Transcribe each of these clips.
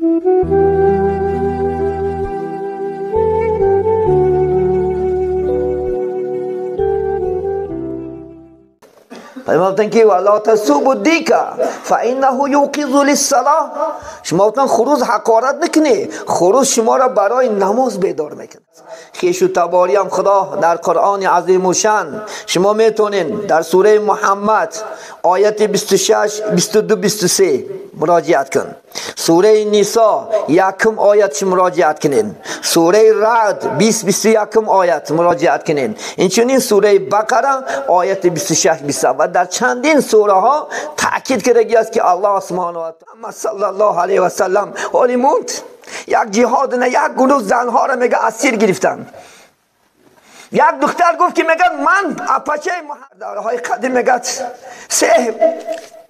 پیامبر که ولا تسبوا الدیک فانه یوقظ للصلاه، شما خروز حقارت نکنه، خروز شما را برای نماز بیدار میکنه. خیش و تباری هم خدا در قرآن عظیم و شان شما میتونین در سوره محمد آیت 26 22 23 مراجعت کن، سوره نساء یکم آیت مراجعت کنین، سوره رعد 20 21 آیت مراجعت کنین، اینچنین سوره بقره آیت 26 27 و در چندین سوره ها تاکید کرده است که الله سبحانه و تعالی صلی الله علیه و سلم موند یک جهاد نه یک گروه زنها را میگه اسیر گرفتن. یک دختر گفت که میگه من اپاچه های قدیم میگه سه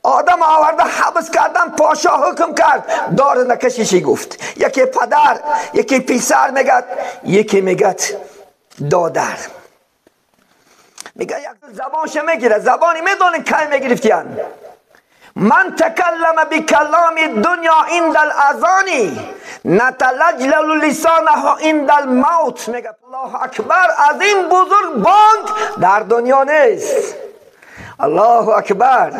آدم آورده حبس کردن، پاشا حکم کرد دار نکشیشی گفت، یکی پدر یکی پیسر میگه، یکی میگه دادر. میگه یک زبانش میگیره، زبانی میدونین که میگرفتیان من تکلم بکلام دنیا عند الاذان نتلجلل لسانه عند الموت. میگه الله اکبر، از این بزرگ بانگ در دنیا نیست. الله اکبر،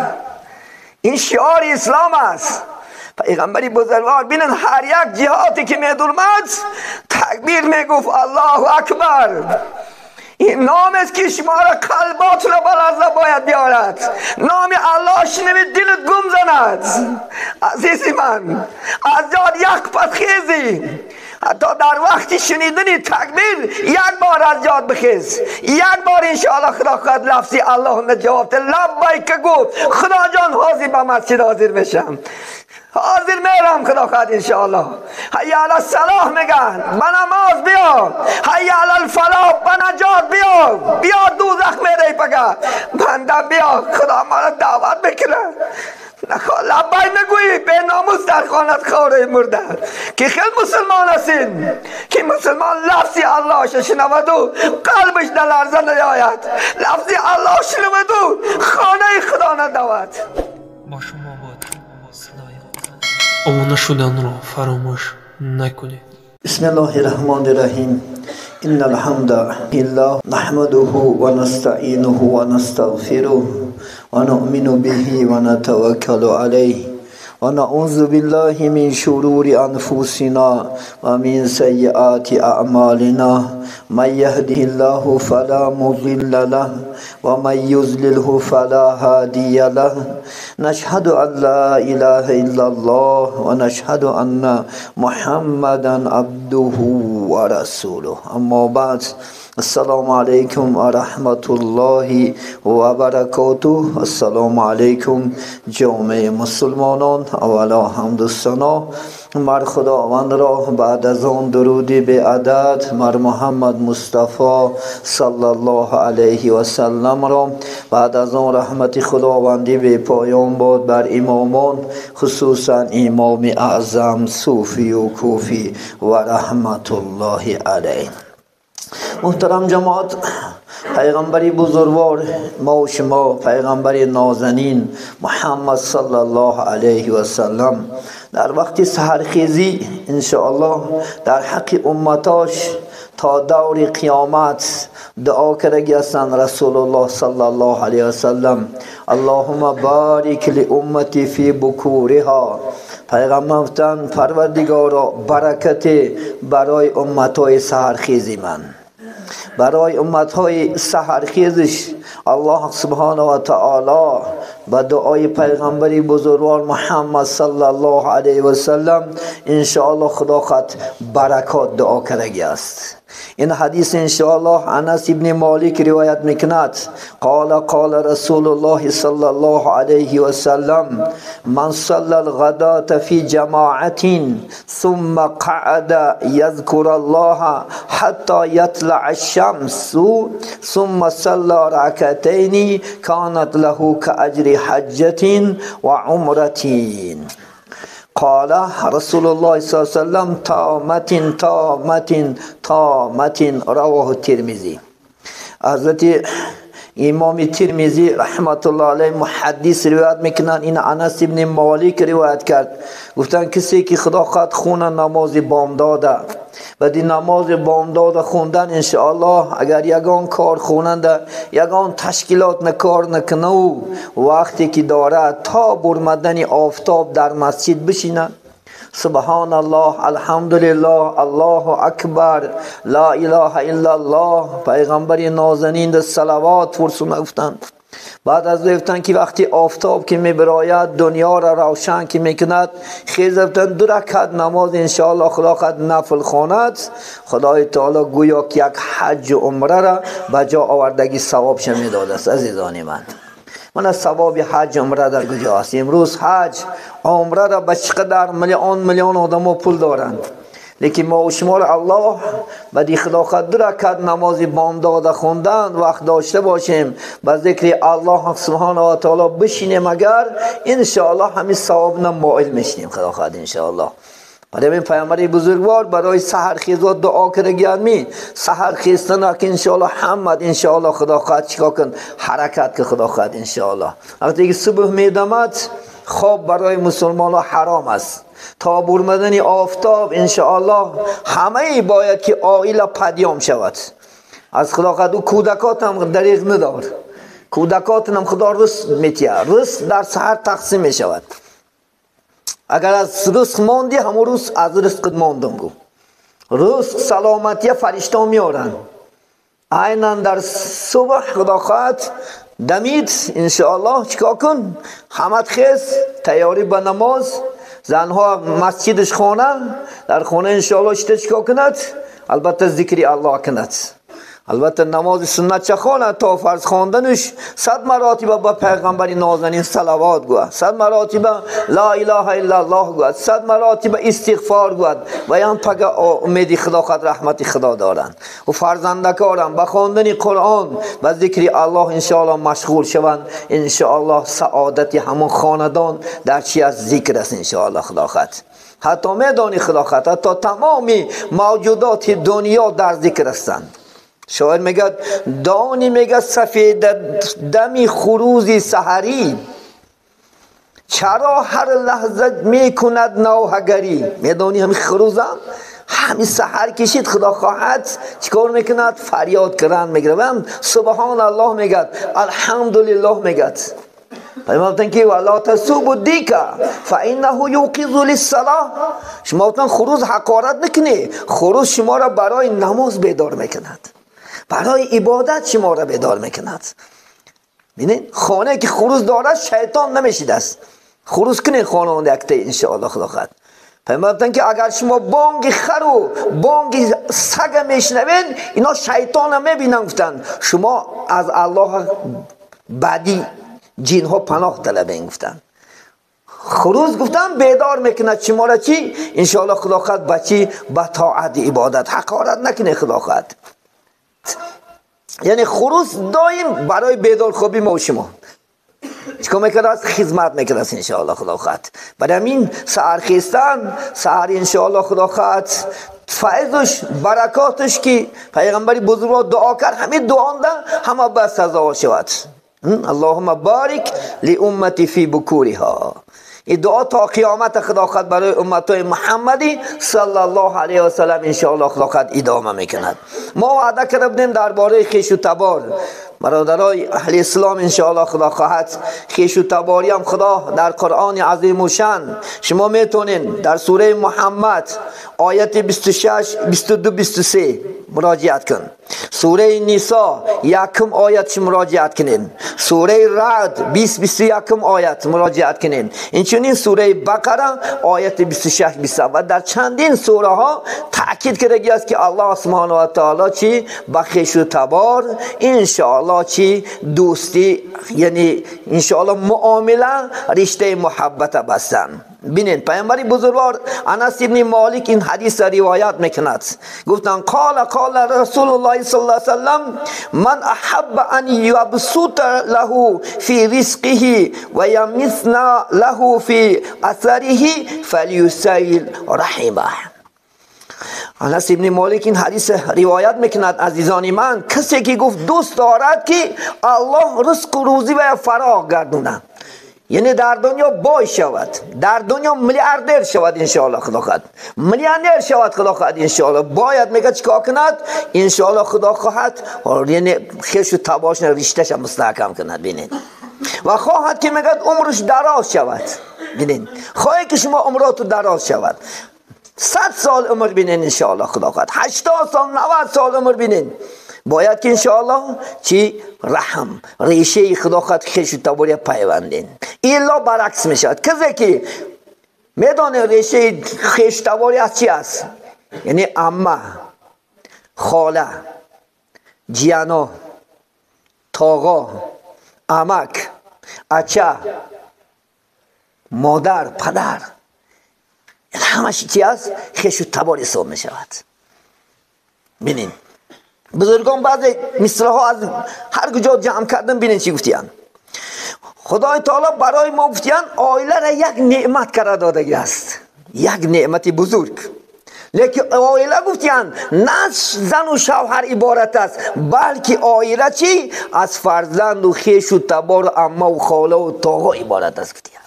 این شعار اسلام است. پیغمبری بزرگوار بینن هر یک جهاتی که میدرمد تکبیر میگفت الله اکبر. این نام است که شما را قلبات را بلرزه باید بیارد. نام الله شنوید دلت گم زند. عزیزی من از جاد یک پس خیزی، حتی در وقتی شنیدنی تکبیر یک بار از جاد بخیز، یک بار انشاءالله خدا خواهد لفظی الله نجات لبیک گو خدا جان حاضر به مسجد حاضر بشم، حاضر میرم خدا خواهد انشاءالله. حی علی الصلاح میگن به نماز بیا، حی علی الفلاح به نجات بیا، بیا دوزخ میره بگه بنده بیا خدا ما را دعوت بکنه. لبای نگویی به ناموس در خانت خوره مرده که خیلی مسلمان هستین که مسلمان لفظی الله شنود و قلبش در لرزه نیاید، لفظی الله شنود و خانه خدا ندود. با شما بود صدای خدا امانه شدن رو فراموش نکنید. بسم الله الرحمن الرحیم. ان الحمد لله نحمده و نستعینه و نستغفره و نؤمن به و نتوکل علیه و نعوذ بالله من شرور انفسنا و من سیئات اعمالنا. من یهده الله فلا مضل له و من یضلله فلا هادی له. نشهد ان لا اله الا الله و نشهد ان محمدا عبده و رسوله. اما بعد، السلام علیکم و رحمت الله و برکاته. السلام علیکم جامعه مسلمانان. اولا حمد و ثنا مر خداوند را، بعد از آن درودی به عدد مر محمد مصطفی صلی الله علیه و سلم را، بعد از آن رحمت خداوندی به پایان باد بر امامان، خصوصا امام اعظم صوفی و کوفی و رحمت الله علیه. محترم جماعت، پیغمبری بزرگوار ما و شما، پیغمبر نازنین محمد صلی الله علیه و سلم در وقت سحرخیزی انشاءالله در حق امتاش تا دور قیامت دعا کرده هستند. رسول الله صلی الله علیه و سلم اللهم بارک لامتی فی بکورها. پیغمبر گفتند پروردگارا برکت برای امتای سحرخیزی من، برای امتهای سحرخیزش الله سبحانه و تعالی با دعای پیغمبری بزرگوار محمد صلی الله علیه و سلم انشاءالله خدا خود برکات دعا کرده است. این حدیث انشاءالله انس ابن مالک روایت میکند قال رسول الله صلی الله علیه و سلم من صلی الغداة فی جماعت ثم قعد یذکر الله حتی یطلع الشمس ثم صلی رکعتین کانت له کاجر حجة و عمرة. قال رسول الله صلی الله علیه وسلم تامت رواه الترمذی. حضرت امام ترمذی رحمت الله علیه محدث روایت میکنن، این انس ابن مالک روایت کرد، گفتن کسی که خدا خواهد خونه نماز بامداده و دی نماز بامداد خوندن انشاءالله اگر یگان کار خوننده یگان تشکیلات نکار نکنه و وقتی که داره تا برمدن آفتاب در مسجد بشینه سبحان الله الحمدلله الله اکبر لا اله الا الله پیغمبر نازنین در صلوات فرسونه گفتند. بعد از گفتن که وقتی آفتاب که میبراید دنیا را روشن که میکند خیز گفتن 2 رکعت نماز انشاءالله خدا خواهد نفل خواند خدای تعالی گویا که یک حج و عمره را به جا آوردگی ثوابش میداده است. عزیزان من از ثواب حج عمره در کجا است؟ امروز حج عمره را به چقدر میلیون آدم پول دارند، لیکن ما و شما را الله بدی خدا خواهد 2 رکعت نماز بامداد خوندن وقت داشته باشیم به ذکر الله سبحانه و تعالی بشینیم اگر انشاءالله همین ثواب نمایل میشیم خدا خواهد انشاءالله. برای این پیامبر بزرگوار برای سحر خیزات دعا کرده گرمی سحر خیستن که انشاءالله حمد انشاءالله خدا خواهد چیکار کن حرکت که خدا خواهد انشاءالله. وقتی که صبح میدمد خواب برای مسلمان حرام است تا برمدن آفتاب انشاءالله همه باید که عائله پدیام شود. از خدا خواهد و کودکات هم دریغ ندار، کودکات هم خدا رزق میتیه، رزق در سحر تقسیم میشود. اگر از رزق ماندی همون روز از رزق ماندم گو رزق سلامتی فرشته میارن عینا در صبح خدا خواهد دمید انشاءالله چیکار کن حمد خیز تیاری به نماز زنها مسجدش خانه در خانه انشاءالله چیکار کند البته ذکری الله کند. البته نماز سنت چه خواند تا فرض خواندنش 100 مراتب با پیغمبر نازنین صلوات گوید، 100 مراتب لا اله الا الله گوید، 100 مراتب استغفار گوید و هم پگه امید خدا خود رحمت خدا دارند و فرزندکارم به خواندن قرآن و ذکر الله انشاءالله مشغول شوند. انشاءالله سعادت همون خاندان در چی از ذکر است انشاءالله خدا خود. حتی میدانی خدا خود حتی تمامی موجودات دنیا در ذکر هستند. شاعر میگه دانی میگه سفید دمی خروزی سحری چرا هر لحظه میکند نوحگری. میدانی همین خروزم همین سحر کشید خدا خواهد چیکار میکند فریاد کردن میگه سبحان الله میگه الحمدلله میگه. پیامبر که ولا تسوبوا الدیک فانه یوقظ للصلاه شما خروز حقارت نکنی، خروز شما را برای نماز بیدار میکند، برای عبادت شما را بیدار میکند. ببینید خانه که خروز داره شیطان نمیشید است خروز کنه خانه اون دکته انشاءالله خدا خواهد. پیامبر که اگر شما بانگ خر و بانگ سگ میشنوین اینا شیطان هم میبینن گفتن شما از الله بعدی جین ها پناه طلبین گفتن. خروز گفتن بیدار میکند شما را چی انشاءالله خدا خواهد بچی به طاعت عبادت حقارت نکنه خدا خواهد. یعنی خروز دایم برای بیدار خوابی ما و شما چیکار میکرد از خدمت میکرد انشاءالله خدا خواهد. برای همین سحر خیستن سحر انشاءالله خدا خواهد فیضش برکاتش که پیغمبری بزرگ دعا کرد همین دعا ده همه به سزا شود. اللهم بارک لامتی فی بکورها. این دعا تا قیامت خدا خواهد برای امتای محمدی صلی الله علیه و سلم انشاءالله خدا خواهد ادامه میکند. ما وعده کرده بودیم درباره خویش و تبار برادرای اهل اسلام انشاءالله خدا خواهد خویش و تباری هم خدا در قرآن عظیم و شان شما میتونین در سوره محمد آیت 26 22 23 مراجعت کن، سوره نساء یکم آیت مراجعت کنین، سوره رعد 20-21 آیت مراجعت کنین، اینچنین سوره بقره آیت 26 27 و در چندین سوره ها تاکید کرده است که الله سبحانه و تعالی چی با خویش و تبار انشاءالله چی دوستی یعنی انشاءالله معامله رشته محبت بستن. بینین پیامبر بزرگوار انس ابن مالک این حدیث روایت میکند گفتن قال رسول الله صلی الله علیه وسلم من احب ان یبسط له فی رزقه و یمسنا له فی اثره فلیسیل رحمه. انس ابن مالک این حدیث روایت میکند عزیزان من، کسی که گفت دوست دارد که الله رزق و روزی و فراغ گردونه، یعنی در دنیا بای شود، در دنیا میلیاردر شود انشاءالله خدا خواهد، میلیونر شود خدا خواهد انشاءالله، باید میگه چیکار کند انشاءالله خدا خواهد، یعنی خیش و تباش رشتهش مستحکم کند. بینید و خواهد که میگه عمرش دراز شود. بینید خواهی که شما عمراتو دراز شود، 100 سال عمر بینین انشاءالله خدا خواهد، 80 سال 90 سال عمر بینین. باید که انشاءالله چی رحم ریشه خدا خواهد خیش و تباری پیوندین. ایلا برعکس میشد، کسی که میدانه ریشه خیش تباری از چی است، یعنی عمه، خاله، جیانا، تاغا، عمک، اچه، مادر، پدر، این همش چی است؟ خیش و تبار حساب می شود. بینین بزرگان بعضی مثله ها از هر کجا جمع کردن، بینین چی گفتیان. خدای تعالی برای ما گفتیان آیله را یک نعمت قرار داده است، یک نعمت بزرگ. لیکن آیله گفتیان نه زن و شوهر عبارت است، بلکه آیله چی؟ از فرزند و خیش و تبار و عمه و خاله و تاغا عبارت است گفتیان.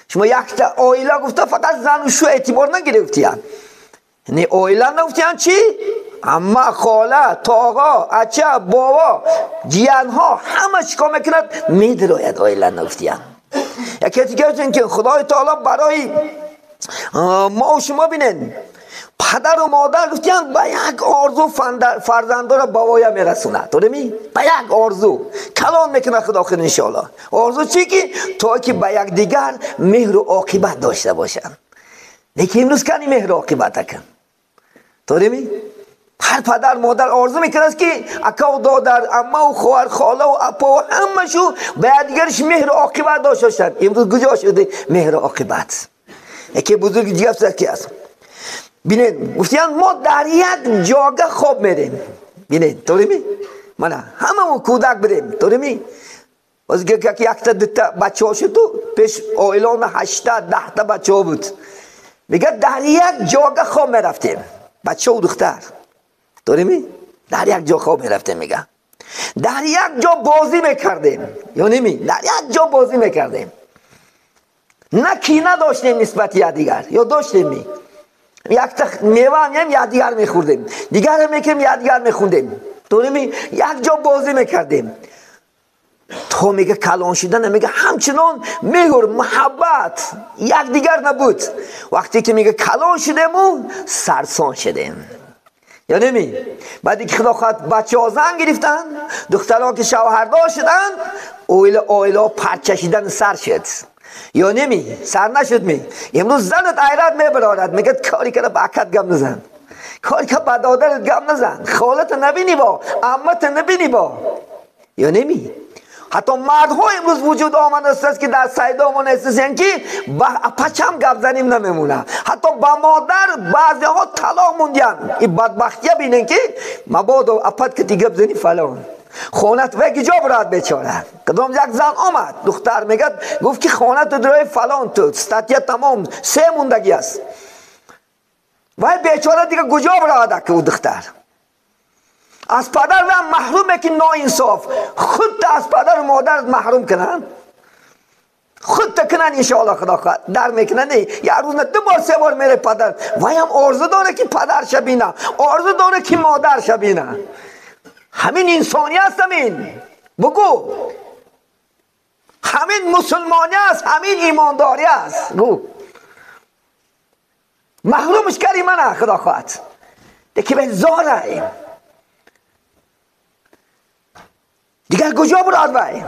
شما یک تا آیله گفته فقط زن و شو اعتبار نگرفتیان، یعنی آیله نگفتیان چی؟ عمه، خاله، تاغا، اچه، بابا، جیان ها همه چیکار میکند میدراید. آیله نگفتیان. یکی دیگه که خدای تعالی برای ما و شما بینن پدر و مادر گفتیان به یک آرزو فرزنده را بوایا میرسونه. تو نمی؟ به یک آرزو کلان میکنه خدا خیر انشاءالله. آرزو چی که تا که به یک دیگر مهر و عاقبت داشته باشن. لیکن امروز کنی مهر و عاقبت کن. تو نمی؟ هر پدر مادر آرزو میکنه که اکا و دادر، عمه و خواهر، خاله و اپا و همه شو به دیگرش مهر و عاقبت داشته باشن. امروز کجا شده مهر و عاقبت؟ یکی بزرگ دیگه کی است؟ بینید گفتیان ما در یک جاگه خواب میریم. بینید طوری می؟ من همه ما کودک بریم طوری می؟ باز که یک تا دوتا بچه ها شد پیش آیلان 8 تا 10 تا بچه ها بود. میگه در یک جاگه خواب میرفتیم، بچه و دختر طوری می؟ در یک جا خواب میرفتیم. میگه در یک جا بازی میکردیم، یا نمی؟ در یک جا بازی میکردیم، نه کینه داشتیم نسبت یا دیگر، یا داشتیم می؟ یک تا میوه هم یا دیگر میخوردیم، دیگر هم میکنیم یا دیگر میخوندیم. تو نمی؟ یک جا بازی میکردیم. تو میگه کلان شدن، میگه همچنان میگور محبت یک دیگر نبود. وقتی که میگه کلان شدیم و سرسان شدیم، یا نمی؟ بعدی که خدا خواهد بچه ها زن گرفتن، دخترها که شوهردار شدن، اویلا پرچشیدن سر شد، یا نمی؟ سر نشد. می امروز زنت ایراد میبرارد، میگه کاری که باکت گم نزن، کاری که با دادرت گم نزن، خالت نبینی با، عمت نبینی با، یا نمی؟ حتی مردها امروز وجود آمده است که در سیدامون هستند که با پچم گپ زنیم نمیمونه. حتی با مادر بعضی ها طلاق موندن. این بدبختی بینن که مبادا اپت که گپ زنی فلان خونت و جا برات بیچاره. کدام یک زن آمد دختر میگه گفت که خونت درای فلان تو استاتیا تمام 3 موندگی است. وای بیچاره دیگه کجا برات که او دختر از پدر و محرومه که ناانصاف. خود از پدر و مادر محروم کنن، خود کنن انشاءالله خدا خواهد در میکنن. یه روز نه 2 بار 3 بار میره پدر، وای هم آرزو داره که پدر شبینه، آرزو داره که مادر شبینه. همین انسانی است. همین بگو همین مسلمانی است، همین ایمانداری است. گو محرومش کردی منه خدا خواهد دیگه به زاره دیگر کجا براد وای.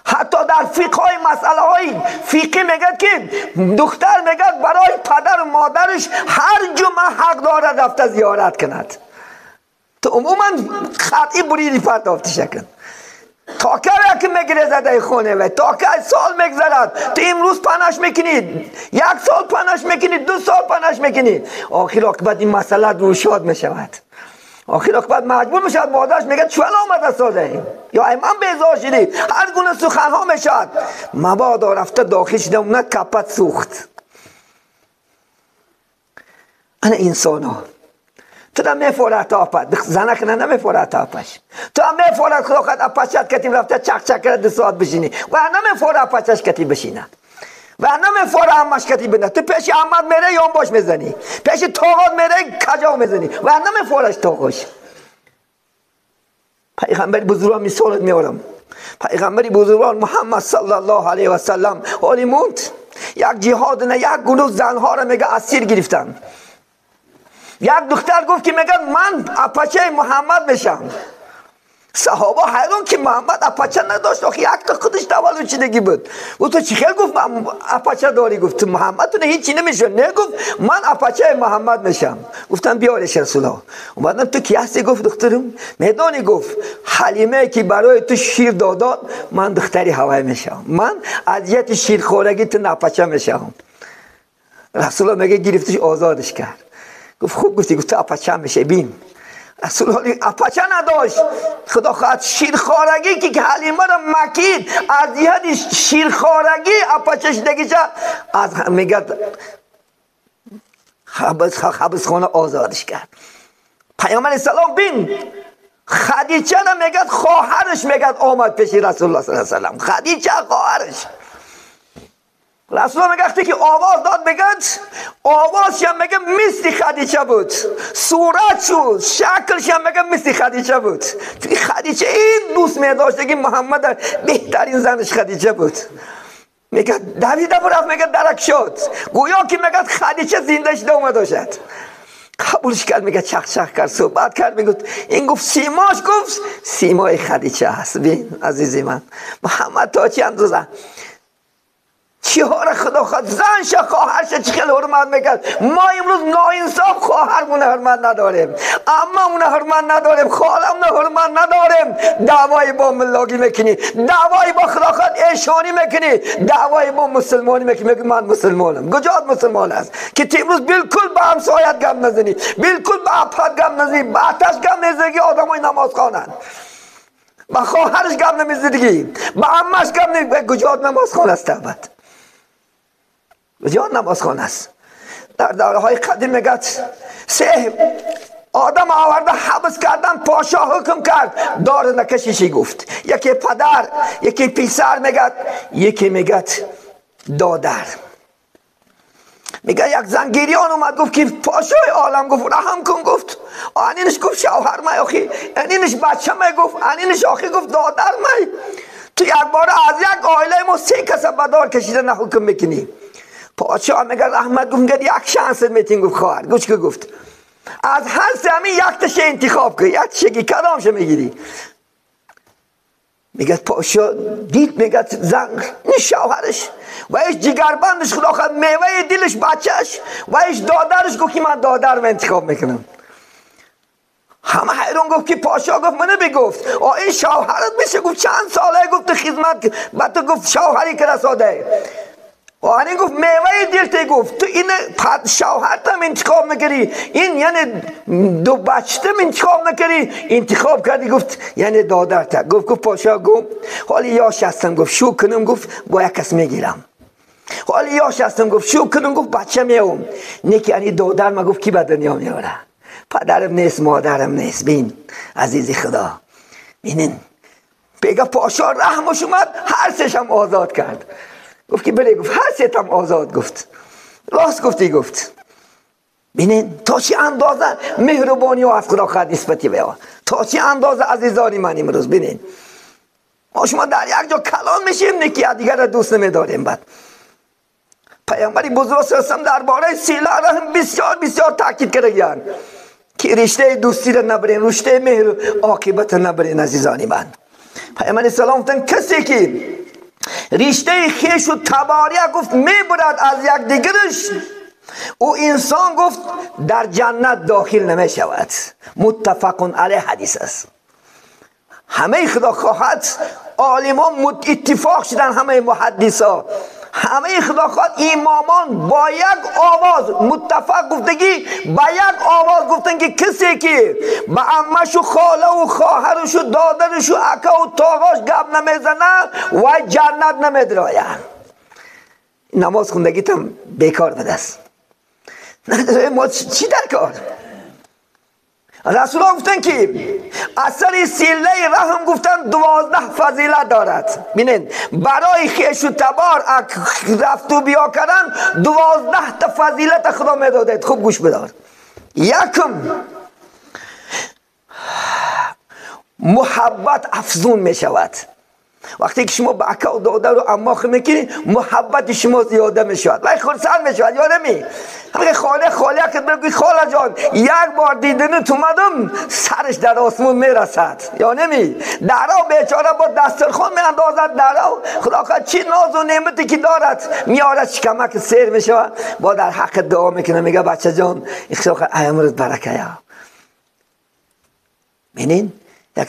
حتی در فقه های مسئله های فقهی میگه که دختر میگه برای پدر و مادرش هر جمعه حق دارد رفته زیارت کند. تو عموما خطی بریدی پرداختی شکن تا که میگیره زده خونه و تا که سال میگذرد. تو امروز پناش میکنید، 1 سال پناش میکنید، 2 سال پناش میکنید، آخر عاقبت این مسئله روشاد میشود. آخر عاقبت مجبور میشد مادرش میگه چوال آمده ساده یا من بیزار شدی، هر گونه سخن ها میشد. مبادا رفته داخل شده اونه کپت سوخت. انا انسان ها تو را میفورد آپد زنک نه نمیفورد آپش تو هم میفورد خدا خود اپشت کتی رفته چک چک کرد 2 ساعت بشینی و نمیفورد اپشش کتی بشینه و نمیفورد همش کتی بینه تو پیش احمد میره یا باش میزنی پیش تاغات میره کجا میزنی و نمیفوردش تاغش پیغمبر بزرگان مثالت میارم پیغمبری بزرگان محمد صلی الله علیه و سلم حالی موند یک جهاد نه یک گروه زنها را میگه اسیر گرفتن یک دختر گفت که میگه من اپچه محمد میشم صحابه حیران که محمد اپچه نداشت آخه یک تا خودش تولد شدگی بود و تو چی خیلی گفت من اپچه داری گفت محمد تو نه هیچی نمیشه نه گفت من اپچه محمد میشم گفتم بیارش رسول الله اومدم تو کی هستی گفت دخترم میدانی گفت حلیمه که برای تو شیر داداد من دختری هوای میشم من اذیت شیر خورگی تو نپچه میشم رسول الله میگه گرفتش آزادش کرد گفت خوب گفتی گفت تو اپچه میشه بین رسول الله اپچه نداشت خدا خواهد شیرخوارگی که حلیمه را مکید از یاد شیرخوارگی اپچش دگیشه از میگه حبس خانه آزادش کرد پیامبر سلام بین خدیجه را میگه خواهرش میگه آمد پیش رسول الله صلی الله علیه و سلم خدیجه خواهرش رسول الله میگه که آواز داد میگه آوازش هم میگه مثل خدیجه بود صورتش و شکلش هم میگه مثل خدیجه بود خدیجه این دوست میداشته که محمد بهترین زنش خدیجه بود میگه دویده برفت میگه درک شد گویا که میگه خدیجه زنده شده اومده شد قبولش کرد میگه چخ چخ کرد صحبت کرد میگه این گفت سیماش گفت سیمای خدیجه هست بین عزیزی من محمد تا چی اندازه چهار خدا خود زنش خواهرش چه خیلی حرمت میکرد ما امروز ناانصاف خواهرمون حرمت نداریم عممون حرمت نداریم خالمون حرمت نداریم دعوای با ملاگی میکنی دعوای با خدا خود ایشانی میکنی دعوای با مسلمانی میکنی میگه من مسلمانم کجا مسلمان است که امروز بالکل به همسایت گم نزنی بالکل به اپت گم نزنی به آتش گم نزنی آدمای نماز خوانند با خواهرش گم نمیزدگی با عمش گم نمیزدگی کجا نماز خوان است ابد بجان نمازخانه است در دوره های قدیم میگه سه آدم آورده حبس کردن پاشا حکم کرد دار نکشیشی گفت یکی پدر یکی پیسر میگه یکی میگه دادر میگه یک زنگیریان اومد گفت که پاشای عالم گفت رحم کن گفت آنینش گفت شوهر مای آخی آنینش بچه مای گفت آنینش آخی گفت دادر مای تو یک بار از یک آیله ما 3 کس بدار کشیده نه حکم میکنی پادشاه میگه رحمت گفت میگه یک شانس میتین گفت خواهر گوش که گفت از هر سمی یک تشه انتخاب که یک تشه کدامش میگیری میگه پادشاه دید میگه زن شوهرش و ایش جگربندش خدا خواهد میوه دلش بچهش و ایش دادرش گفت که من دادرم انتخاب میکنم همه حیران گفت که پاشا گفت منو بگفت این شوهرت میشه گفت چند ساله گفت خدمت بعد تو گفت شوهری که رساده این گفت میوه دلت گفت تو این شوهرتم انتخاب نکردی این یعنی 2 بچتم انتخاب نکردی انتخاب کردی گفت یعنی دادرت گفت پاشا گفت حالی یاش هستم گفت شو کنم گفت با یک کس میگیرم حالی یاش هستم گفت شو کنم گفت بچه میام نیکی یعنی دادر ما گفت کی به دنیا میاره پدرم نیست مادرم نیست بین عزیزی خدا بینین بگه پاشا رحمش اومد هر سشم آزاد کرد گفت که بله گفت هر سیتم آزاد گفت راست گفتی گفت بینین تا چی اندازه مهربانی و از خدا خواهد نسبتی بیا تا چی اندازه عزیزانی من امروز بینین ما شما در یک جا کلان میشیم نکی دیگر را دوست نمیداریم بعد پیامبری بزرگ سرسم درباره صله رحم بسیار بسیار تاکید کردن که رشته دوستی را نبرین رشته مهر عاقبت نبرین عزیزانی من پیامبر سلام گفتن کسی که رشته خیش و تباریه گفت میبرد از یک دیگرش او انسان گفت در جنت داخل نمی شود متفق علیه حدیث است همه خدا خواهد عالمان اتفاق شدن همه محدثا همه خدا خواهد امامان با یک آواز متفق گفتگی با یک آواز گفتن که کسی که با عمش و خاله و خواهرش و دادرش و اکا و تاغاش گپ نمیزنه و جنت نمیدراید نماز خوندگیت هم بیکار بدست ما چی در کار رسول الله گفتن که اثر سیله رحم گفتن 12 فضیلت دارد. ببینید برای خویش و تبار رفت و بیا کردن 12 تا فضیلت خدا میداده. خوب گوش بدار. یکم محبت افزون می شود. وقتی که شما به اکا و داده رو اماخ میکنی محبت شما زیاده می شود و خرسند می شود. یادمی همه خاله که بگوی خاله جان یک بار دیدن تو مدم سرش در آسمون می رسد. یادمی درها بیچاره با دسترخوان می اندازد درها خدا خواهد چی ناز و نعمتی که دارد میارد شکمک سیر می شود با در حق دعا میکنه میگه بچه جان خدا خواهد ایامرت برکه یا بینین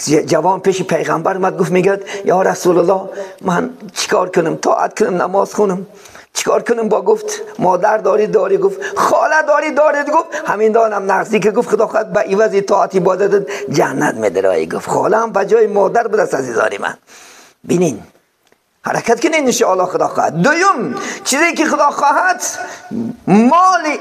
یک جوان پیش پیغمبر اومد گفت میگه یا رسول الله من چیکار کنم طاعت کنم نماز خونم چیکار کنم با گفت مادر داری گفت خاله داری گفت همین دانم نغزی که گفت خدا خواهد به عوض طاعت عبادت جنت میده گفت خاله هم به جای مادر بدست عزیزانی من. بینین حرکت کنین انشاءالله خدا خواهد. دوم چیزی که خدا خواهد مالی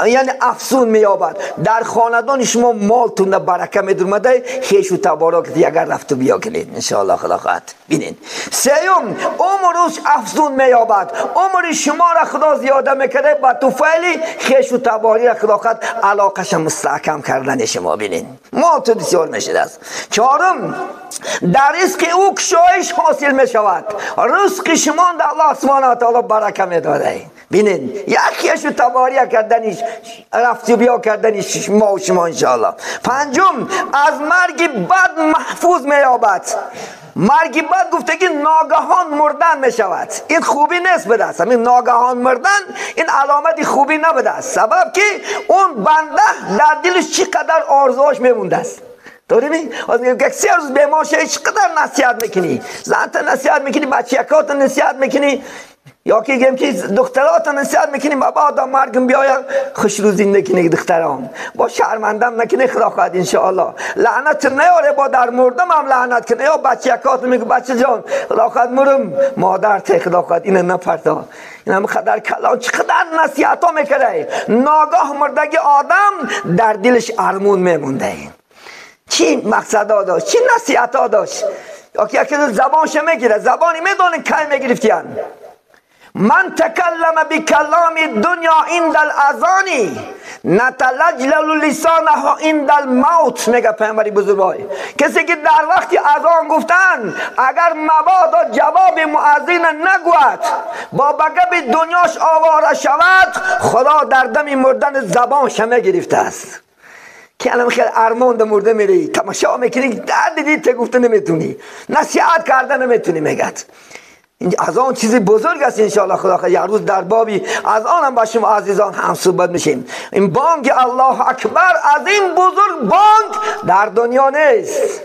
یعنی افزون میابد در خاندان شما مالتون برکه میدرمده خیش و تبارک اگر رفت و بیا کنید انشاءالله خدا خواهد. بینین سیوم عمرش افزون میابد عمر شما را خدا زیاده میکنه با توفیلی خیش و تباری را خدا خواهد علاقش مستحکم کردن شما. بینین مالتون بسیار میشد است. چهارم در رزق او کشایش حاصل میشود. رزق شما در الله سبحانه و تعالی برکه میداده. بینین یکیش رو تباری کردنش رفتی بیا کردنش ما و شما انشاءالله. پنجم از مرگ بد محفوظ میابد. مرگ بد گفته که ناگهان مردن میشود. این خوبی نیست به دست. همین ناگهان مردن این علامت خوبی نبوده است. سبب که اون بنده در دلش چقدر آرزوش میمونده است. داریم از یک 3 روز بیمار شدی چقدر نصیحت میکنی زنت نصیحت میکنی بچه‌کات نصیحت میکنی یا که گیم که دخترات نصیحت میکنی مبادا مرگم بیاید خوش رو زندگی کنی دخترام با شرمندم نکنی خدا خواهد انشاءالله لعنت نیاره با در مردم هم لعنت کنه یا بچه‌کات میگه بچه جان خدا خواهد مرم مادر ته خدا خواهد این نپرتا این هم خدر کلام چقدر نصیحت ها میکنه ناگاه مردگی آدم در دلش ارمون میمونده. چی مقصد ها داشت چی نصیحت ها داشت یا که یکی زبانش میگیره زبانی میدونه که میگرفتیان من تکلم بکلام دنیا عند الاذان نتلجلل لسانه عند الموت. میگه پیامبر بزرگوار کسی که در وقتی اذان گفتن اگر مبادا جواب مؤذن نگوید با بگب دنیاش آواره شود خدا در دم مردن زبانش میگرفته است. که الان خیلی ارمان مرده میری تماشا میکنی درد دیدی گفته نمیتونی نصیحت کرده نمیتونی میگد از آن چیزی بزرگ است انشاءالله خدا خواهد. یک روز در بابی از آنم با شما عزیزان هم صحبت میشیم. این بانگ الله اکبر از این بزرگ بانگ در دنیا نیست.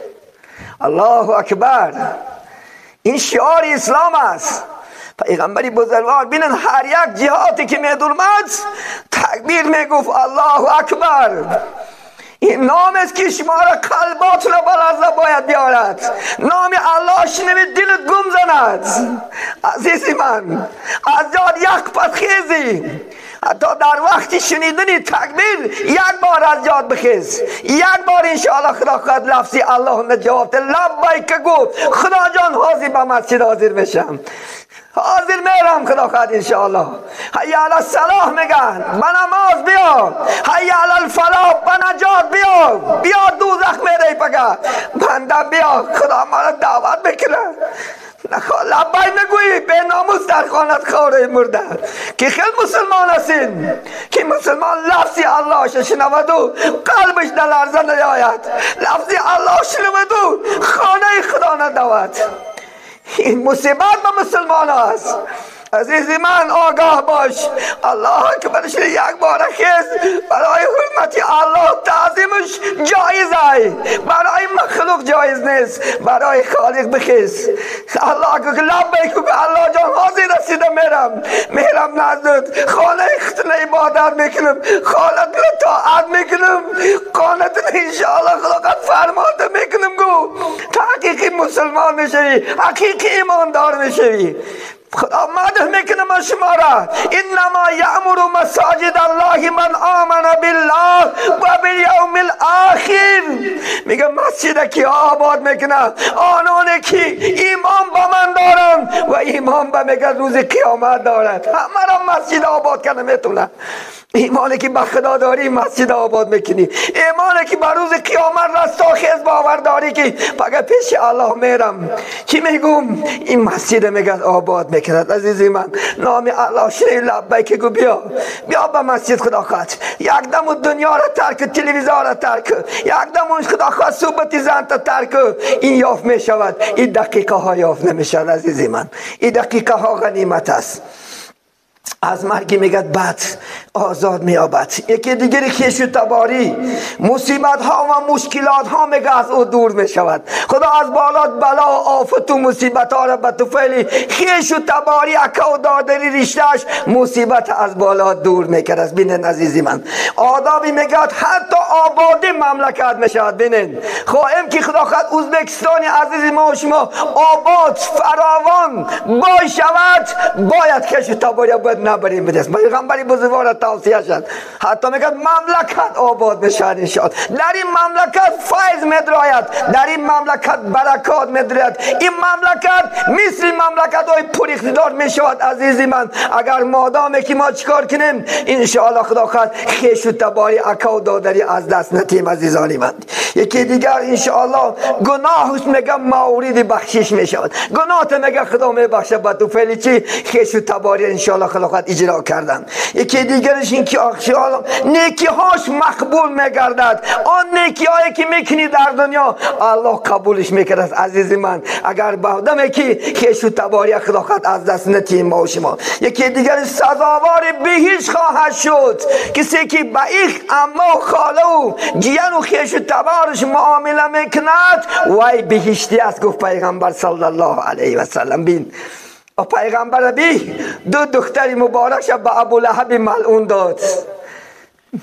الله اکبر این شعار اسلام است. پیغمبری بزرگوار بینن هر یک جهاتی که میدرمد تکبیر میگفت الله اکبر. این نام است که شما را قلبات را بلرزه باید بیارد. نام الله شنوید دلت گم زند. عزیزی من از جاد یک پس خیزی حتی در وقتی شنیدنی تکبیر یک بار از جاد بخیز یک بار انشاءالله خدا خواهد لفظی الله جواب لبیک گفت خدا جان حاضر به مسجد حاضر میشم حاضر میرم خدا خواهد انشاءالله. حی علی الصلاح میگن به نماز بیا حی علی الفلاح به نجات بیا دوزخ میره پگه بنده بیا خدا ما را دعوت میکنه لبای نگویی به ناموس در خانت خواره مرده که خیلی مسلمان هستین که مسلمان لفظی الله شنود و قلبش در لرزه نیاید لفظی الله شنود و خانه خدا ندود. این مصیبت به مسلمان است. عزیزی من آگاه باش الله اکبرش یک بار خیز برای حرمتی الله تعظیمش جایز است برای مخلوق جایز نیست برای خالق بخیز الله که لبیک الله جان حاضر رسیده میرم نزدت خانه اختن عبادت میکنم خالت طاعت میکنم قانت انشاءالله خلاقت فرمانده میکنم گو تا حقیقی مسلمان میشوی حقیقی ایماندار میشوی. خدا مدح میکنم از شما را انما یأمر مساجد الله من آمن بالله و الیوم الاخر. میگه مسجد کی آباد میکنه؟ آنانی که ایمان با من دارن و ایمان به میگه روز قیامت دارد. همه را مسجد آباد کنه میتونه. ایمانی که به خدا داری مسجد آباد میکنی. ایمانی که به روز قیامت رستاخیز باور داری که بگه پیش الله میرم چی میگم؟ این مسجد میگه آباد میکند. عزیزی من نام الله شریف لبیک گو بیا به مسجد خدا خواهد. یک دم دنیا را ترک، تلویزیون را ترک، یک دم خدا خواهد صحبت زن تا ترک. این یافت میشود، این دقیقه ها یافت نمیشود. عزیزی من این دقیقه ها غنیمت است. از مرگ میگه بعد آزاد میابد. یکی دیگری خیش و تباری مصیبت ها و مشکلات ها میگه از او دور میشود. خدا از بالات بلا و آفت و مصیبت ها را به توفیل خیش و تباری اکا و دادری رشتهش مصیبت از بالات دور میکرد. بینن عزیزی من آدابی میگه حتی آبادی مملکت میشود. بینن خواهیم که خدا خواهد ازبکستان عزیزی ما و شما آباد فراوان بای شود، باید خیش و تباری باید نبریم بدست. پیغمبری بزرگوار توصیه شد حتی میگه مملکت آباد بشه انشاءالله. در این مملکت فیض مدراید، در این مملکت برکات مدراید. این مملکت مثل مملکت های پریختدار میشود. عزیزی من اگر مادامی که ما چیکار کنیم انشاءالله خدا خواهد خیش و تباری اکا و دادری از دست نتیم. عزیزانی من یکی دیگر انشاءالله گناهش میگه مورد بخشش میشود. گناهت میگه خدا میبخشه به توفیل چی؟ خیش و تباری انشاءالله خدا خواهد اجرا کردن. یکی دیگرش این که نیکی هاش مقبول میگردد. آن نیکی هایی که میکنی در دنیا الله قبولش میکرد. عزیزی من اگر بودم که خیش و تباری خدا خواهد از دست نتیم ما و شما. یکی دیگر سزاوار بهشت خواهد شد کسی که با ایخ اما و خاله و جیان و خیش و تبارش معامله میکند وای بهشتی است. گفت پیغمبر صلی الله علیه و سلم. بین و پیغمبر بی دو دختری مبارکش به ابو لهب ملعون داد.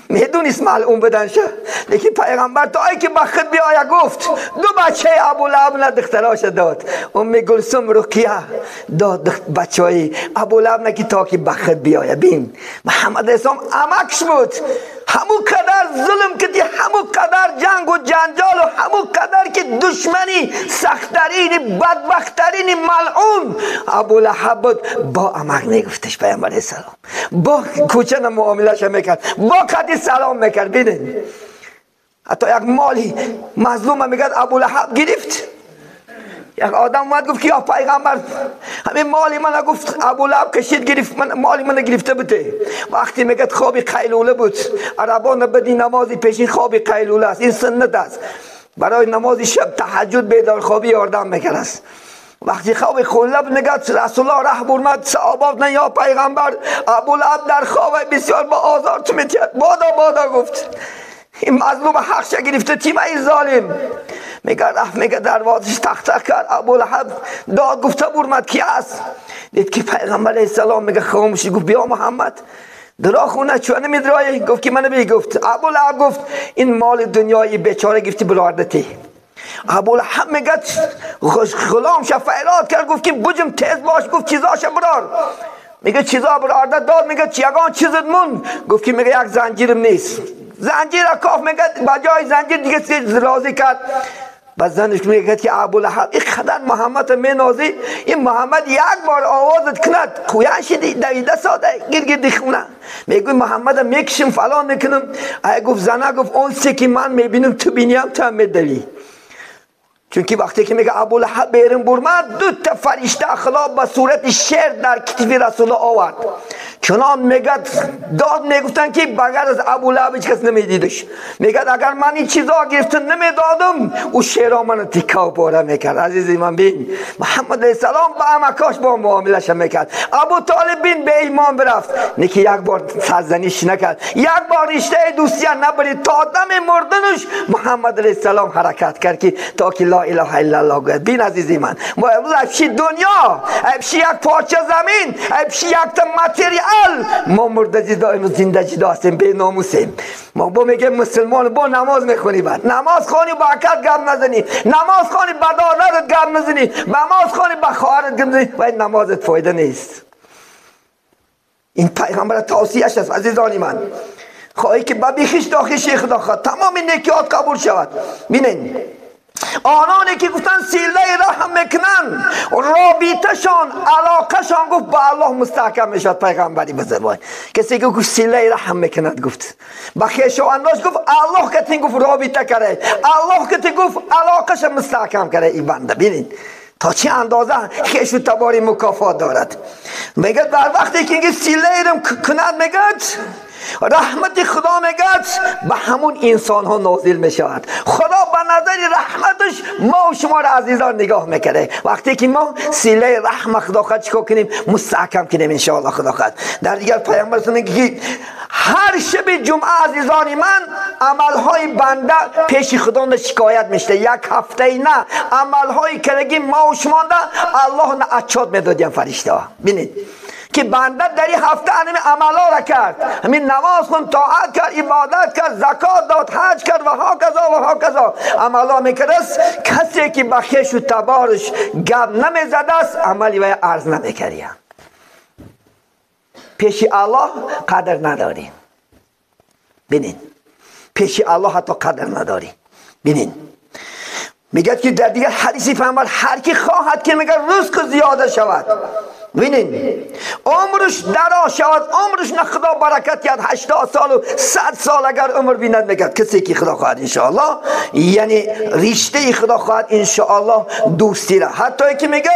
میدونیست ملعون بدنشه، لیکن پیغمبر تا ای که بخت بیایا گفت دو بچه ابو لهب نه دختراش داد. ام گلسم رقیه داد بچه های ابو لهب نه که تا که بخت بیایا. بین محمد اسلام امکش بود. همو قدر ظلم کردی، همو قدر جنگ و جنجال و همو قدر که دشمنی سختترین بدبختترین ملعون ابو لهب بود. با امک نگفتش پیامبر اسلام، با کوچه معاملهش میکرد، با کتی سلام میکرد. ببینید حتی یک مالی مظلوم میگه ابو لهب گرفت. یک آدم اومد گفت که یا پیغمبر همین مالی من گفت ابو لهب کشید گرفت، من مالی من گرفته بوده. وقتی میگه خواب قیلوله بود، عربان بدی نمازی پیشین خواب قیلوله است، این سنت است. برای نماز شب تهجد بیدار خوابی یاردم میکنه است. وقتی خواب خلب نگات رسول الله راه برمد صحابات نه یا پیغمبر ابو لهب در خواب بسیار با آزار تو میتید بادا گفت این مظلوم حقش گرفته تیم ای ظالم. میگه رفت میگه دروازش تق کرد. ابو لهب داد گفته برمد کی است؟ دید که پیغمبر علیه السلام میگه خاموشی. گفت بیا محمد درا خونه چونه میدرایی؟ گفت که منو بی. گفت ابو لهب گفت این مال دنیای بیچاره گرفتی براردتی. ابو لهب میگه غلام شفاعت کرد گفت که بجم تیز باش. گفت چیزاش برار. میگه چیزا برارده داد. میگه یگان چیزت مون؟ گفت که میگه یک زنجیرم نیست. زنجیر کاف میگه بجای زنجیر دیگه چیز راضی کرد. بعد زنش میگه که ابو لهب این قدر محمد مینازی، این محمد یک بار آوازت کند کویش دویده ساده گرگردی خونه. میگه محمد میکشم فلان میکنم. ای گفت زنه گفت اون چه که من میبینم تو بینیم تو هم میدوی. چون که وقتی که میگه ابو لهب بیرون برمد دو تا فرشته اخلاق به صورت شیر در کتف رسول آورد. چنان میگه داد میگفتن که بغیر از ابو لهب هیچ کس نمیدیدش. میگه اگر من این چیزا گرفته نمیدادم او شیرا من تیکه و پاره میکرد. عزیزی من بین محمد علیه السلام با امکاش با معاملش میکرد. ابو طالب بین به ایمان برفت نه که یک بار سرزنیش نکرد، یک بار رشته دوستی نبرید. تا دم مردنش محمد علیه السلام حرکت کرد که تا که لا اله الا الله گوید. بین عزیزی من ما امروز افشی دنیا، افشی یک پارچه زمین، افشی یک تا متریال، ما مرده جدا امروز زنده جدا هستیم، بی ناموسیم. ما با میگه مسلمان با نماز میخونی، بعد نماز خونی با عکت گم نزنی، نماز خونی با دادت گم نزنی، نماز خونی با خواهرت گم نزنی و این نمازت فایده نیست. این پیغمبر توصیهش است عزیزانی من. خواهی که ببیخش داخش خدا خواد تمام نیکیات قبول شود. بینین آنانی که گفتن سیله رحم میکنن رابطهشان علاقهشان گفت با الله مستحکم میشد. پیغمبری بزرگوار کسی که گفت سیله رحم میکند گفت با خویشاونداش گفت الله که تی گفت رابطه کرده الله که تی گفت علاقهش مستحکم کرده. این بنده ببینید تا چه اندازه خویش و تباری مکافات دارد. میگه در وقتی که سیله رحم کند میگه رحمت خدا میگه به همون انسان ها نازل میشود. خدا به نظر رحمتش ما و شما را عزیزان نگاه میکنه. وقتی که ما سیله رحمت خدا خود چکار کنیم مستحکم کنیم انشاءالله خدا خود. در دیگر پیامبر میگه که هر شب جمعه عزیزان من عملهای بنده پیش خدا شکایت میشه. یک هفته نه عملهای کرگی ما و شما الله نه اچاد میدادیم فرشته ها. ببینید که بنده در این هفته همین عملا را کرد، همین نماز خوند، طاعت کرد، عبادت کرد، زکات داد، حج کرد و ها کذا عملا میکرد. کسی که به خویش و تبارش گپ نمیزده است عملی و عرض نمیکرد. پیش الله قدر نداری. ببین پیش الله حتی قدر نداری. ببین میگه که در دیگر حدیثی پیامبر هر کی خواهد که میگه رزق زیاده شود ببینین عمرش دراز شود، عمرش نه خدا برکت یاد 80 سال و 100 سال اگر عمر بیند میگه کسی که خدا خواهد انشاءالله یعنی رشته خدا خواهد انشاءالله دوستی را حتی که میگه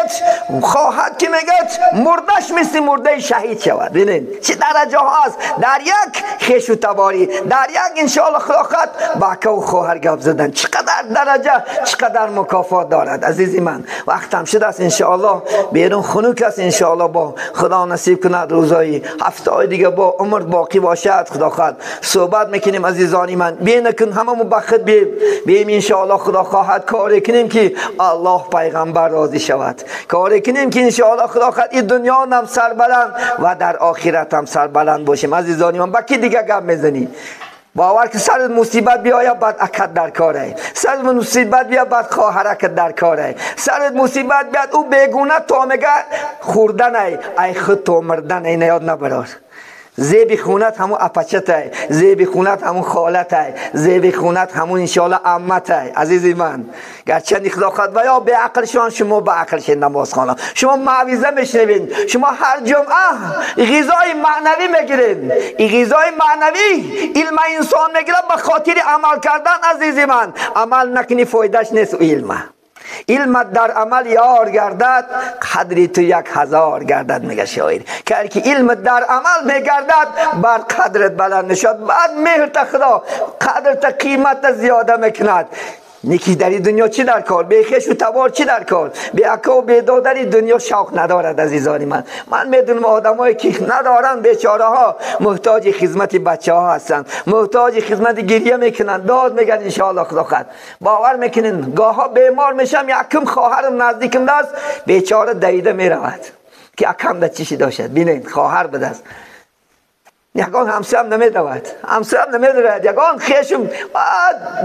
خواهد که میگه مردش مثل مرده شهید شود. ببینین چه درجه ها است در یک خویش و تباری، در یک انشاءالله خدا خواهد با که و خواهر گپ زدن چقدر درجه چقدر مکافات دارد. عزیزی من وقتم شده است انشاءالله بیرون خنک است انشاءالله با خدا نصیب کند روزای هفته دیگه با عمر باقی باشد خدا خواهد صحبت میکنیم. عزیزانی من بینکن همه بخت بیم انشاءالله خدا خواهد کاری کنیم که الله پیغمبر راضی شود، کاری کنیم که انشاءالله خدا خواهد این دنیا هم سربلند و در آخرت هم سربلند باشیم. عزیزانی من با کی دیگه گپ میزنی؟ باور که سر مصیبت بیاید بعد اکد در کاره، سر مصیبت بیاید بعد خواهرک در کاره، سر مصیبت بیاد او بیگونه تو میگه خوردن ای خود تو مردن ای نیاد نبرار. زیبی خونت همون اپچت ای، زیبی خونت همون خالت ای، زیبی خونت همون انشاءالله عمت ای. عزیزی من گرچه خدا خواهد و یا به عقلشان شما به عقلش نماز خوانم، شما معویزه میشنوین، شما هر جمعه غذای معنوی میگیرین. این غذای معنوی علم انسان میگیره به خاطر عمل کردن. عزیزی من عمل نکنی فایدهش نیست. علم در عمل یار گردد قدری تو 1000 گردد میگه شاعر که علم در عمل میگردد بر قدرت بلند نشد بعد مهر تا خدا قدر تا قیمت زیاده میکند. نیکی در این دنیا چی در کار؟ به خویش و تبار چی در کار؟ به اکا و به دادر دنیا شوق ندارد. عزیزانی من میدونم آدمایی که ندارن بیچاره ها محتاج خدمت بچه ها هستن، محتاج خدمت گریه میکنن، داد میگن انشاءالله خدا خواهد. باور میکنین گاه ها بیمار میشم یکم خواهرم نزدیکم دست بیچاره دویده میرود که اکم ده چیشی داشت. بینید خواهر بدست یگان همسرم نمیدود، همسرم نمیدود، یگان خیشم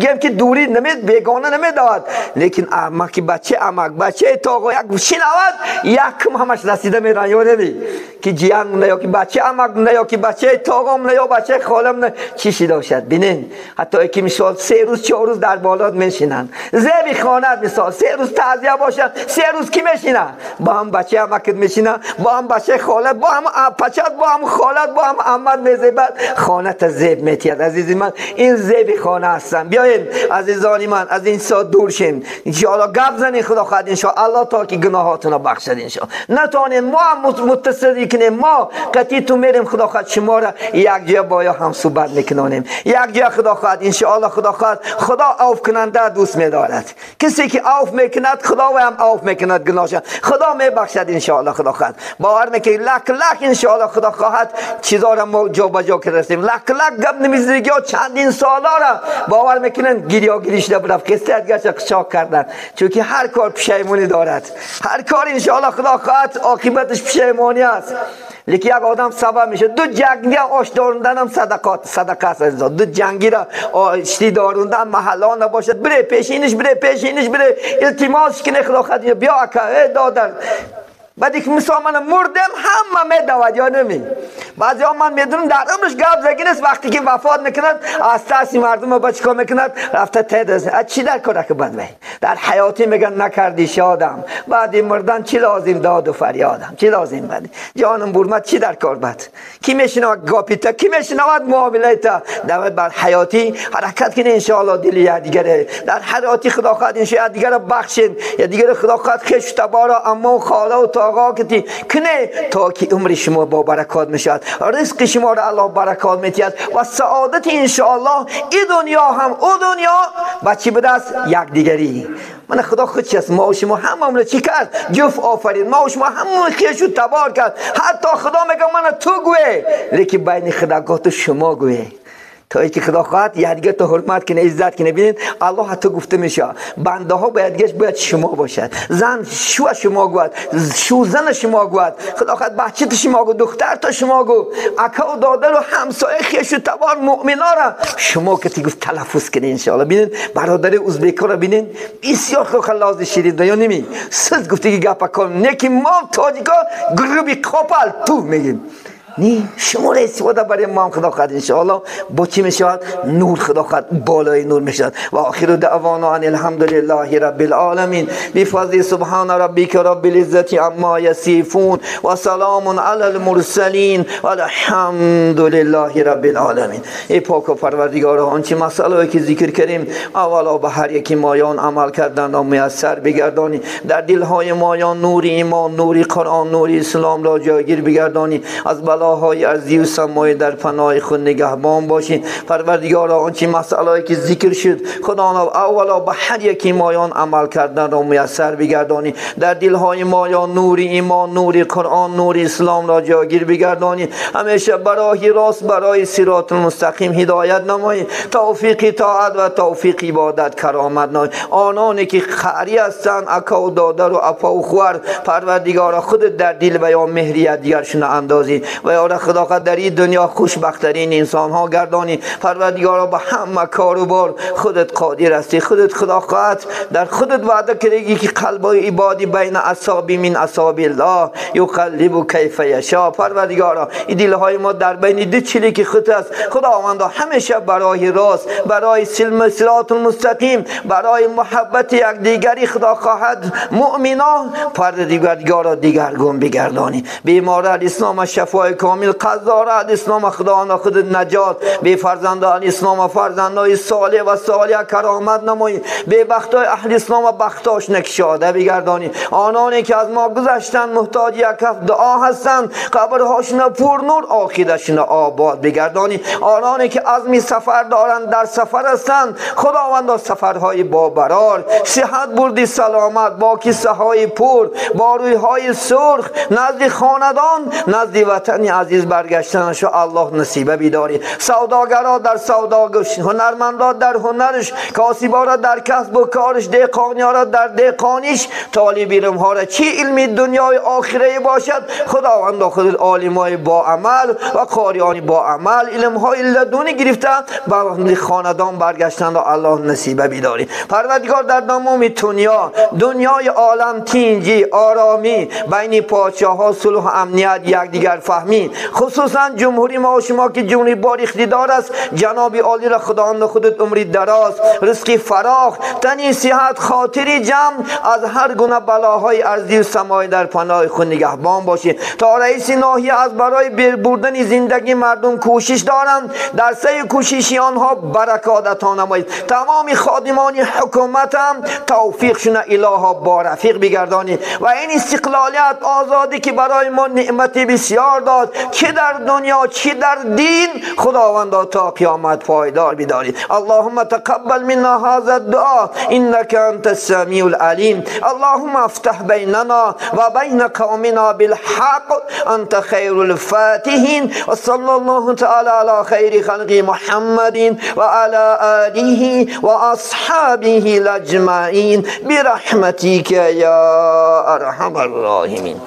گیم که دوری نمید بیگانه نمیدود. لیکن اما که بچه امک بچه تاقو یک گوشی نود یکم همش رسیده میرن یا نمی که جیان مونه یا که بچه امک مونه یا که بچه تاقو مونه یا بچه خاله مونه چیشی داشت. بینین حتی یکی مثال 3 روز 4 روز در بالات میشینن زیبی خانت مثال 3 روز تعزیه باشن 3 روز کی میشینن با هم بچه امکت میشینن با هم بچه خالت با هم پچت با هم خالت با هم امت میزیبد خانه تا زیب میتید. عزیزی من این زیب خانه هستن. بیاین عزیزانی من از این سال دور شیم انشاءالله گپ زنین خدا خواهد انشاءالله تا که گناهاتون رو بخشد انشاءالله. نتوانین ما هم متصدی کنیم ما قطعی تو میریم خدا خواهد شما را یک جا بایا هم صحبت میکنیم یک جا خدا خواهد انشاءالله خدا خواهد. خدا عفو کننده دوست میدارد. کسی که عفو میکند خدا و هم عفو میکند گناهش خدا میبخشد انشاءالله خدا خواهد. باور میکنید لک لک انشاءالله خدا خواهد چیزا را ما جا بجا کردیم لک لک گپ نمیزدگی ها چندین سالا را باور میکنن گیریا گیریش نبرفت قصت گرچه قشاق کردن چون که هر کار پشیمونی دارد. هر کار انشاءالله خدا خواهد عاقبتش پشیمانی است. لیکن یک آدم سبب میشه دو جنگی آش داروندن هم صدقه است. دو جنگی را آشتی داروندن محلا نباشد بره پیشینش بره التماس کنه خدا خواهد بیا اکا دادر بعدی که مثلا من مردم همه میدود یا نمی بعضی ها من میدونم در عمرش گپ زگی نیست، وقتی که وفات میکند از تاسی مردم رو چیکار میکند رفته تدرس. از چی در کار که بند در حیاتی میگن نکردی شادم، بعدی مردن چی لازم داد و فریادم، چی لازم بند جانم برمت چی در کار بند. کی میشنود گاپیتا، کی میشنود معامله تا دعوت بر حیاتی حرکت کنه. انشاءالله دل یادگاره در حیاتی خدا خواهد انشاءالله دیگر بخشید یا دیگر خدا خواهد خش تبارا اما خاله و تاقا کتی کنه تا که عمر شما با برکات میشد، رزق شما را الله برکات میتید و سعادت انشاءالله این دنیا هم او دنیا بچی به دست یک دیگری. من خدا خودش است، ما و شما هممون چی کرد؟ جفت آفرید، ما و شما هممون خیش رو تبار کرد. حتی خدا میگه من تو گوی، لیکن بین خداگاه تو شما گوی تا ای که خدا خواهد یادگار تو حرمت کنه، عزت کنه. ببینید الله حتی گفته میشه بنده ها باید شما باشد، زن شو شما گوید، شو زن شما گوید، خدا خواهد بچه شما گو، دختر تا شما گو، اکا و دادر و همسایه خیش و تبار مؤمنا را شما که گفت تلفظ کنه انشاءالله. ببینید برادر ازبکا را ببینید بسیار خلاص شیرین یا نمی سز گفته که گپ کن نکی ما تاجیکا گروبی کپل تو میگیم نی شما را استفاده برای ما خدا خواهد انشاءالله با چی میشود؟ نور خدا خواهد بالای نور میشود. و آخر دعوانا ان الحمدلله رب العالمین بفضل سبحان ربک رب العزت عما یصفون و سلام علی المرسلین و الحمد لله رب العالمین. ای پاک و پروردگار آنچه مسائلی که ذکر کردیم اولا به هر یکی مایان عمل کردن و میسر بگردانی، در دلهای مایان نور ایمان، نور قرآن، نور اسلام را جایگیر بگردانی، از های ارضی و سمایی در پناه خود نگهبان باشی. پروردگارا آنچه مسائلی که ذکر شد خداوند اولا به هر یکی مایان عمل کردن را میسر بگردانی، در دلهای مایان نور ایمان، نور قرآن، نور اسلام را جاگیر بگردانی، همیشه برای راست برای صراط المستقیم هدایت نمایی، توفیق طاعت و توفیق عبادت کرامت نمایی. آنانی که خاری هستند اکا و دادر و اپا و خوار پروردگارا خود در دل و یا مهریت دیگرشون اندازی و یا خدا خواهد در این دنیا خوشبخترین انسان ها گردانی. پروردگارا به همه کار و بار خودت قادر هستی، خودت خدا خواهد در خودت وعده کردی که قلب عبادی بین اصابع من اصابع الله یقلب کیف یشاء. پروردگارا این دلهای ما در بین دو چلیک خود است خداوند، همیشه برای راست برای صراط المستقیم برای محبت یکدیگری خدا خواهد مؤمنان پروردگارا دیگرگون بگردانی. بیماران اسلام شفای کامل، قضارت اسلام خداوند خود نجات، بی فرزندان اسلام فرزندان صالح و صالح کرامت نمایی، بی بختای اهل اسلام و بختاش نکشاده بگردانی. آنانی که از ما گذشتن محتاج یک کف دعا هستند قبرهاشون پر نور عاقبتشون آباد بگردانی. آنانی که عزم سفر دارند در سفر هستند خداوند سفرهای با برار، صحت بردی سلامت با کیسه های پر با روی های سرخ نزد خاندان نزد وطن عزیز برگشتنشو الله نصیبه بیداری. سوداگرا در سوداگش، هنرمندا در هنرش، کاسبا را در کسب و کارش، دهقانیا را در دهقانیش، طالب علم ها را چی علمی دنیای آخره باشد خداوند خود عالمای با عمل و قاریانی با عمل علم های لدونی گرفتن به خاندان برگشتن و الله نصیبه بیداری. پروردگار در تمام دنیای عالم تینجی آرامی بین پادشاه ها صلح و امنیت یکدیگر فهمی، خصوصا جمهوری ما و شما که جمهوری بار اقتدار است جناب عالی را خداوند خودت عمری دراز، رزق فراخ، تنی صحت، خاطری جمع، از هر گونه بلاهای ارضی و سمایی در پناه خود نگهبان باشی. تا رئیس ناحیه از برای بردن زندگی مردم کوشش دارند در سعی کوششی آنها برکات عطا نمایید. تمام خادمان حکومت هم توفیقشون الها با رفیق بگردانی و این استقلالیت آزادی که برای ما نعمت بسیار داد چه در دنیا چه در دین خداوند تا قیامت پایدار بداری. اللهم تقبل منا هذا الدعاء انك انت السميع العليم. اللهم افتح بيننا وبين قومنا بالحق انت خير الفاتحين. وصلى الله تعالى على خير خلق محمد وعلى آله واصحابه اجمعين برحمتك يا ارحم الراحمين.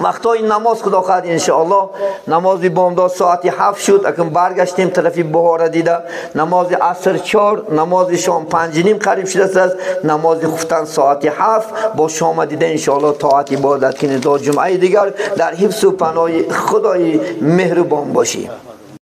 وقتای نماز خدا خواهد انشاءالله نماز بامداد ساعت 7 شد. اکنون برگشتیم طرف بهاره دیده نماز عصر 4 نماز شام 5 نیم قریب شده است. نماز خفتن ساعت 7 با شام دیده انشاءالله طاعت عبادت کنید تا جمعه دیگر در حفظ و پناه خدای مهربان باشی.